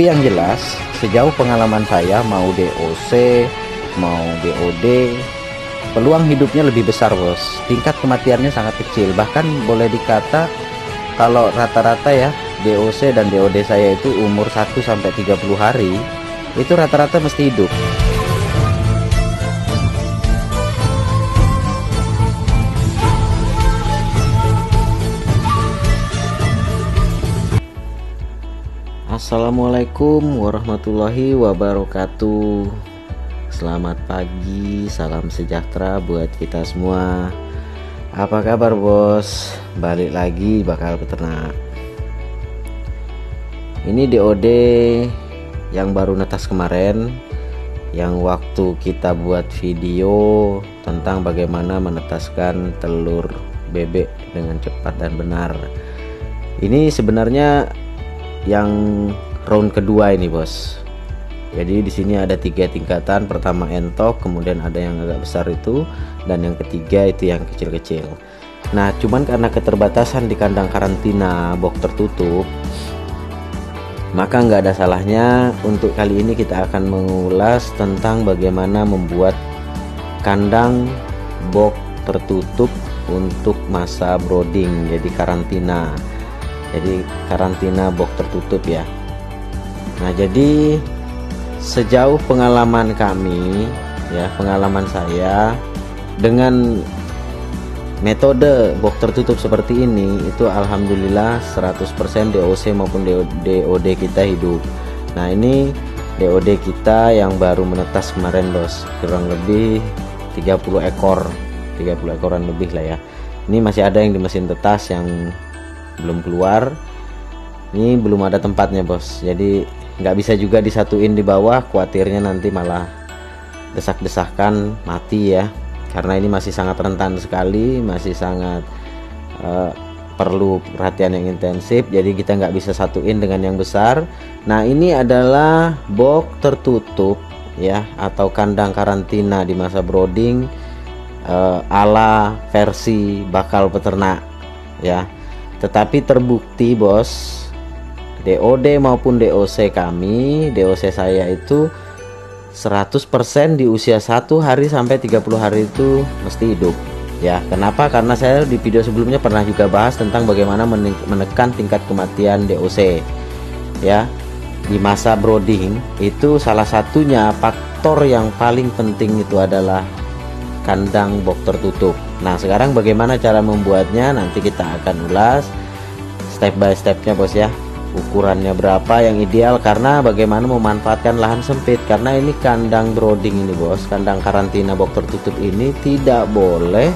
Tapi yang jelas sejauh pengalaman saya, mau DOC mau DOD, peluang hidupnya lebih besar bos. Tingkat kematiannya sangat kecil, bahkan boleh dikata kalau rata-rata ya DOC dan DOD saya itu umur 1-30 hari itu rata-rata mesti hidup. Assalamualaikum warahmatullahi wabarakatuh. Selamat pagi, salam sejahtera buat kita semua. Apa kabar bos? Balik lagi bakal peternak. Ini DOD yang baru netas kemarin, yang waktu kita buat video tentang bagaimana menetaskan telur bebek dengan cepat dan benar. Ini sebenarnya yang round kedua ini bos. Jadi di sini ada 3 tingkatan. Pertama entok, kemudian ada yang agak besar itu, dan yang ketiga itu yang kecil-kecil. Nah cuman karena keterbatasan di kandang karantina box tertutup, maka nggak ada salahnya untuk kali ini kita akan mengulas tentang bagaimana membuat kandang box tertutup untuk masa brooding, jadi karantina. Jadi karantina box tertutup ya. Nah jadi sejauh pengalaman kami ya, pengalaman saya dengan metode box tertutup seperti ini, itu alhamdulillah 100% DOC maupun DOD kita hidup. Nah ini DOD kita yang baru menetas kemarin bos, kurang lebih 30 ekoran lebih lah ya. Ini masih ada yang di mesin tetas yang belum keluar. Ini belum ada tempatnya bos, jadi nggak bisa juga disatuin di bawah, khawatirnya nanti malah desak-desakan mati ya, karena ini masih sangat rentan sekali, masih sangat perlu perhatian yang intensif. Jadi kita nggak bisa satuin dengan yang besar. Nah ini adalah box tertutup ya, atau kandang karantina di masa brooding ala versi bakal peternak ya. Tetapi terbukti bos, DOD maupun DOC kami, DOC saya itu 100% di usia 1 hari sampai 30 hari itu mesti hidup ya. Kenapa? Karena saya di video sebelumnya pernah juga bahas tentang bagaimana menekan tingkat kematian DOC ya di masa brooding. Itu salah satunya faktor yang paling penting itu adalah kandang box tertutup. Nah sekarang bagaimana cara membuatnya, nanti kita akan ulas step by stepnya bos ya. Ukurannya berapa yang ideal, karena bagaimana memanfaatkan lahan sempit. Karena ini kandang brooding ini bos, kandang karantina box tertutup ini tidak boleh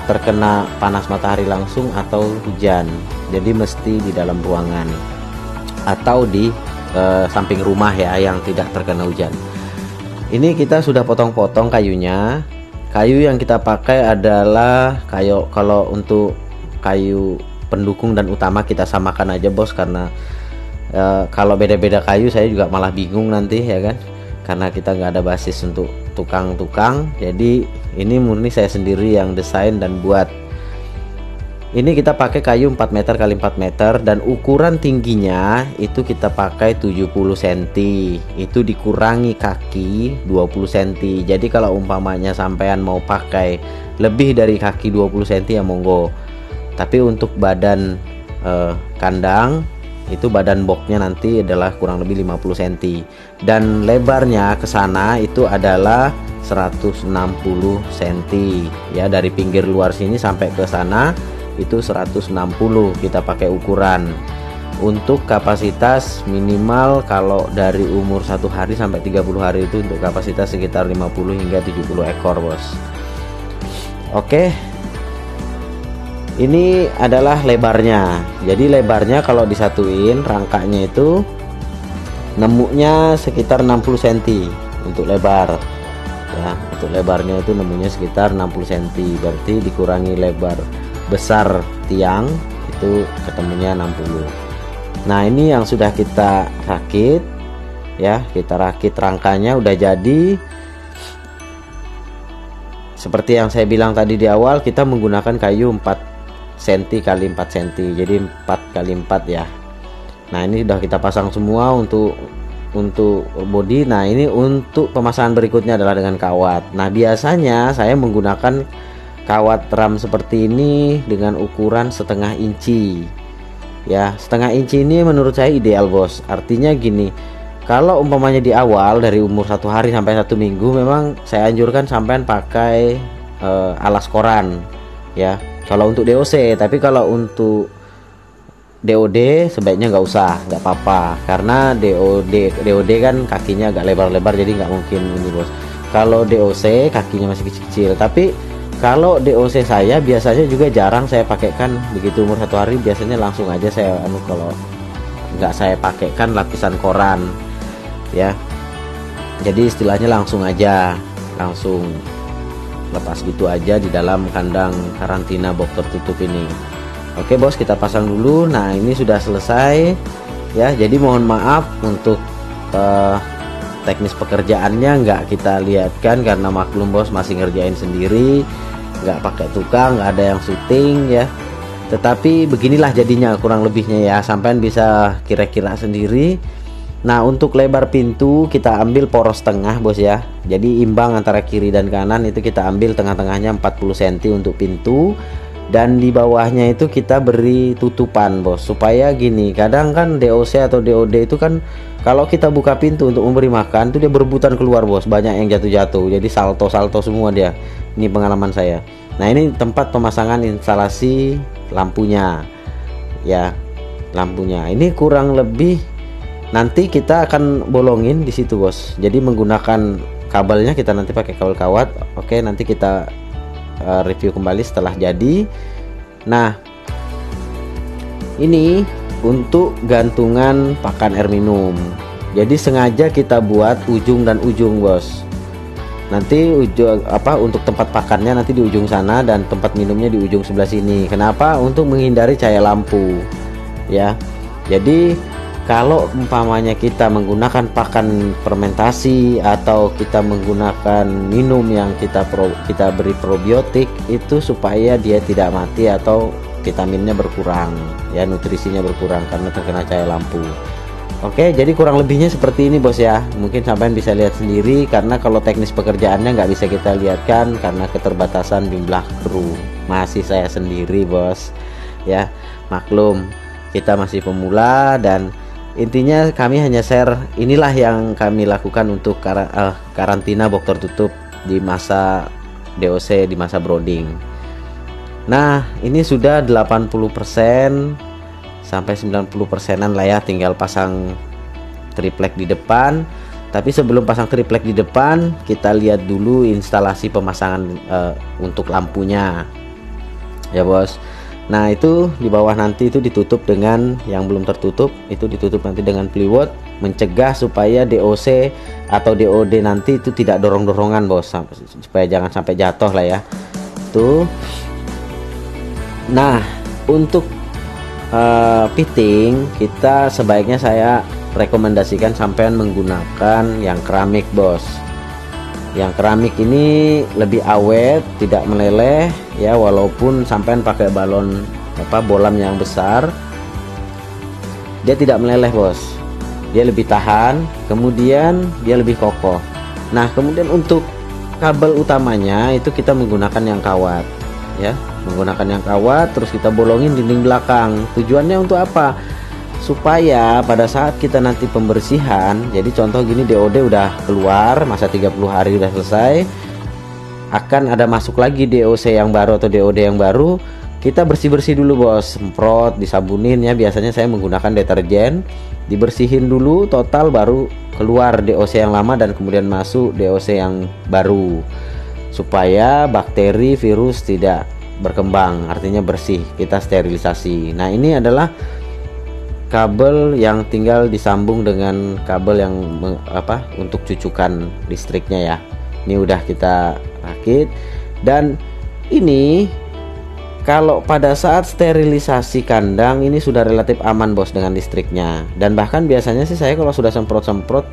terkena panas matahari langsung atau hujan. Jadi mesti di dalam ruangan atau di samping rumah ya, yang tidak terkena hujan. Ini kita sudah potong-potong kayunya. Kayu yang kita pakai adalah kalau untuk kayu pendukung dan utama kita samakan aja bos, karena kalau beda-beda kayu saya juga malah bingung nanti ya kan, karena kita nggak ada basis untuk tukang-tukang. Jadi ini murni saya sendiri yang desain dan buat. Ini kita pakai kayu 4 meter kali 4 meter, dan ukuran tingginya itu kita pakai 70 cm. Itu dikurangi kaki 20 cm. Jadi kalau umpamanya sampean mau pakai lebih dari kaki 20 cm ya monggo. Tapi untuk badan kandang itu, badan boxnya nanti adalah kurang lebih 50 cm, dan lebarnya ke sana itu adalah 160 cm ya. Dari pinggir luar sini sampai ke sana itu 160 kita pakai ukuran. Untuk kapasitas minimal kalau dari umur 1 hari sampai 30 hari itu untuk kapasitas sekitar 50 hingga 70 ekor bos. Oke, ini adalah lebarnya. Jadi lebarnya kalau disatuin rangkanya itu nemunya sekitar 60 cm untuk lebar ya. Untuk lebarnya itu nemunya sekitar 60 cm, berarti dikurangi lebar besar tiang itu ketemunya 60. Nah ini yang sudah kita rakit ya, kita rakit rangkanya udah jadi. Seperti yang saya bilang tadi di awal, kita menggunakan kayu 4 cm kali 4 cm, jadi 4 kali 4 ya. Nah ini sudah kita pasang semua untuk bodi. Nah ini untuk pemasangan berikutnya adalah dengan kawat. Nah biasanya saya menggunakan kawat ram seperti ini dengan ukuran 1/2 inci ya. 1/2 inci ini menurut saya ideal bos. Artinya gini, kalau umpamanya di awal dari umur 1 hari sampai 1 minggu, memang saya anjurkan sampean pakai alas koran ya kalau untuk DOC. Tapi kalau untuk DOD sebaiknya nggak usah, nggak apa-apa, karena DOD kan kakinya agak lebar-lebar, jadi nggak mungkin ini bos. Kalau DOC kakinya masih kecil-kecil. Tapi kalau DOC saya biasanya juga jarang saya pakaikan begitu umur 1 hari, biasanya langsung aja saya kalau nggak saya pakaikan lapisan koran ya. Jadi istilahnya langsung lepas gitu aja di dalam kandang karantina box tertutup ini. Oke bos, kita pasang dulu. Nah ini sudah selesai ya. Jadi mohon maaf untuk teknis pekerjaannya nggak kita lihatkan, karena maklum bos masih ngerjain sendiri, nggak pakai tukang, nggak ada yang syuting ya. Tetapi beginilah jadinya kurang lebihnya ya, sampean bisa kira-kira sendiri. Nah untuk lebar pintu kita ambil poros tengah bos ya. Jadi imbang antara kiri dan kanan, itu kita ambil tengah-tengahnya 40 cm untuk pintu. Dan di bawahnya itu kita beri tutupan bos, supaya gini, kadang kan DOC atau DOD itu kan kalau kita buka pintu untuk memberi makan itu dia berebutan keluar bos, banyak yang jatuh-jatuh, jadi salto-salto semua dia. Ini pengalaman saya. Nah ini tempat pemasangan instalasi lampunya ya, lampunya ini kurang lebih nanti kita akan bolongin di situ bos. Jadi menggunakan kabelnya kita nanti pakai kabel kawat. Oke, nanti kita review kembali setelah jadi. Nah ini untuk gantungan pakan air minum, jadi sengaja kita buat ujung dan ujung bos. Nanti untuk tempat pakannya nanti di ujung sana dan tempat minumnya di ujung sebelah sini. Kenapa? Untuk menghindari cahaya lampu ya. Jadi kalau umpamanya kita menggunakan pakan fermentasi atau kita menggunakan minum yang kita beri probiotik, itu supaya dia tidak mati atau vitaminnya berkurang ya, nutrisinya berkurang karena terkena cahaya lampu. Oke, jadi kurang lebihnya seperti ini bos ya. Mungkin sampean bisa lihat sendiri, karena kalau teknis pekerjaannya nggak bisa kita lihatkan karena keterbatasan jumlah kru. Masih saya sendiri bos ya, maklum kita masih pemula. Dan intinya kami hanya share inilah yang kami lakukan untuk karantina box tertutup di masa DOC, di masa brooding. Nah ini sudah 80% sampai 90%an lah ya, tinggal pasang triplek di depan. Tapi sebelum pasang triplek di depan, kita lihat dulu instalasi pemasangan untuk lampunya ya bos. Nah itu di bawah nanti itu ditutup dengan yang belum tertutup, itu ditutup nanti dengan plywood, mencegah supaya DOC atau DOD nanti itu tidak dorong-dorongan bos, supaya jangan sampai jatuh lah ya tuh. Nah untuk fitting kita sebaiknya saya rekomendasikan sampean menggunakan yang keramik bos. Yang keramik ini lebih awet, tidak meleleh ya, walaupun sampean pakai bolam yang besar, dia tidak meleleh bos, dia lebih tahan, kemudian dia lebih kokoh. Nah kemudian untuk kabel utamanya itu kita menggunakan yang kawat ya, menggunakan yang kawat, terus kita bolongin dinding belakang. Tujuannya untuk apa? Supaya pada saat kita nanti pembersihan, jadi contoh gini, DOD udah keluar, masa 30 hari udah selesai, akan ada masuk lagi DOC yang baru atau DOD yang baru, kita bersih-bersih dulu bos, semprot, disabunin ya, biasanya saya menggunakan deterjen, dibersihin dulu total, baru keluar DOC yang lama dan kemudian masuk DOC yang baru, supaya bakteri virus tidak berkembang, artinya bersih, kita sterilisasi. Nah ini adalah kabel yang tinggal disambung dengan kabel yang untuk cucukan listriknya ya. Ini udah kita rakit. Dan ini kalau pada saat sterilisasi kandang ini sudah relatif aman bos dengan listriknya. Dan bahkan biasanya sih saya kalau sudah semprot-semprot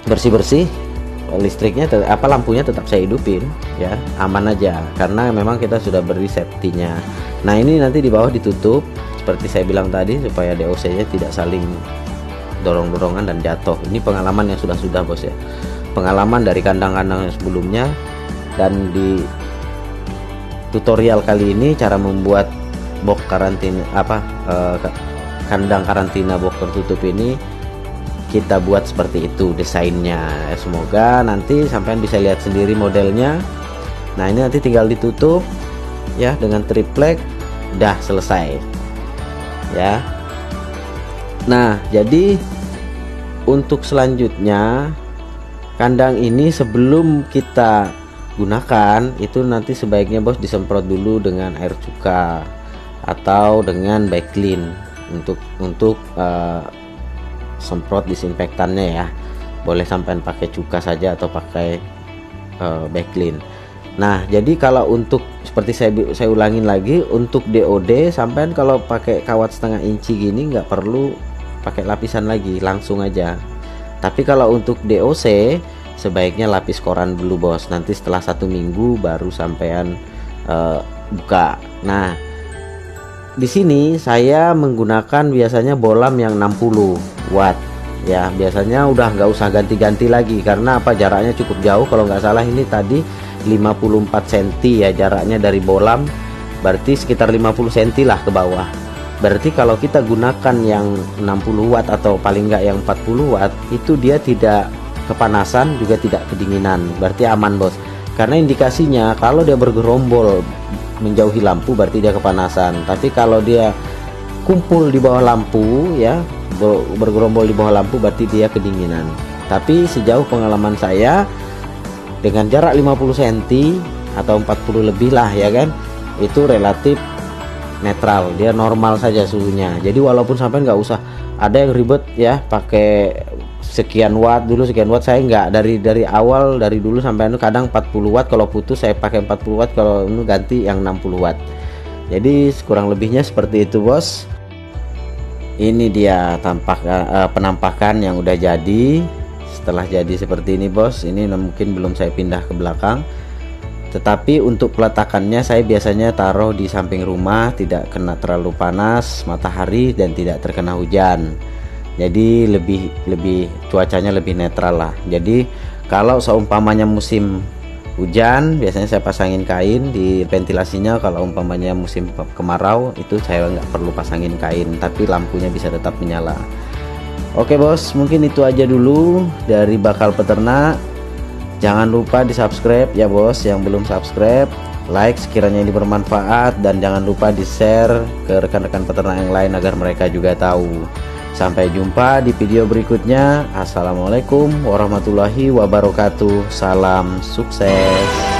bersih-bersih, listriknya lampunya tetap saya hidupin ya, aman aja, karena memang kita sudah beri safety-nya. Nah ini nanti di bawah ditutup seperti saya bilang tadi, supaya DOC-nya tidak saling dorong-dorongan dan jatuh. Ini pengalaman yang sudah bos ya, pengalaman dari kandang-kandang yang sebelumnya. Dan di tutorial kali ini cara membuat box karantina kandang karantina box tertutup ini kita buat seperti itu desainnya. Semoga nanti sampean bisa lihat sendiri modelnya. Nah, ini nanti tinggal ditutup ya dengan triplek, udah selesai ya. Nah, jadi untuk selanjutnya kandang ini sebelum kita gunakan itu nanti sebaiknya bos disemprot dulu dengan air cuka atau dengan backlin untuk semprot disinfektannya ya. Boleh sampai pakai cuka saja atau pakai backlin. Nah, jadi kalau untuk seperti saya ulangin lagi, untuk DOD sampean kalau pakai kawat setengah inci gini nggak perlu pakai lapisan lagi, langsung aja. Tapi kalau untuk DOC sebaiknya lapis koran dulu bos, nanti setelah 1 minggu baru sampean buka. Nah, di sini saya menggunakan biasanya bolam yang 60 watt ya. Biasanya udah nggak usah ganti-ganti lagi karena apa, jaraknya cukup jauh. Kalau nggak salah ini tadi 54 cm ya jaraknya dari bolam, berarti sekitar 50 cm lah ke bawah. Berarti kalau kita gunakan yang 60 watt atau paling nggak yang 40 watt itu dia tidak kepanasan juga tidak kedinginan, berarti aman bos. Karena indikasinya kalau dia bergerombol menjauhi lampu berarti dia kepanasan, tapi kalau dia kumpul di bawah lampu ya, bergerombol di bawah lampu berarti dia kedinginan. Tapi sejauh pengalaman saya dengan jarak 50 cm atau 40 lebih lah ya kan, itu relatif netral, dia normal saja suhunya. Jadi walaupun sampai nggak usah ada yang ribet ya pakai sekian watt dulu sekian watt, saya nggak, dari awal dari dulu sampai kadang 40 watt, kalau putus saya pakai 40 watt, kalau ini ganti yang 60 watt. Jadi kurang lebihnya seperti itu bos. Ini dia penampakan yang udah jadi. Setelah jadi seperti ini bos, ini mungkin belum saya pindah ke belakang, tetapi untuk peletakannya saya biasanya taruh di samping rumah, tidak kena terlalu panas matahari dan tidak terkena hujan. Jadi lebih cuacanya lebih netral lah. Jadi kalau seumpamanya musim hujan biasanya saya pasangin kain di ventilasinya. Kalau umpamanya musim kemarau itu saya nggak perlu pasangin kain, tapi lampunya bisa tetap menyala. Oke bos, mungkin itu aja dulu dari Bakal Peternak. Jangan lupa di subscribe ya bos, yang belum subscribe, like sekiranya ini bermanfaat, dan jangan lupa di share ke rekan-rekan peternak yang lain agar mereka juga tahu. Sampai jumpa di video berikutnya. Assalamualaikum warahmatullahi wabarakatuh. Salam sukses.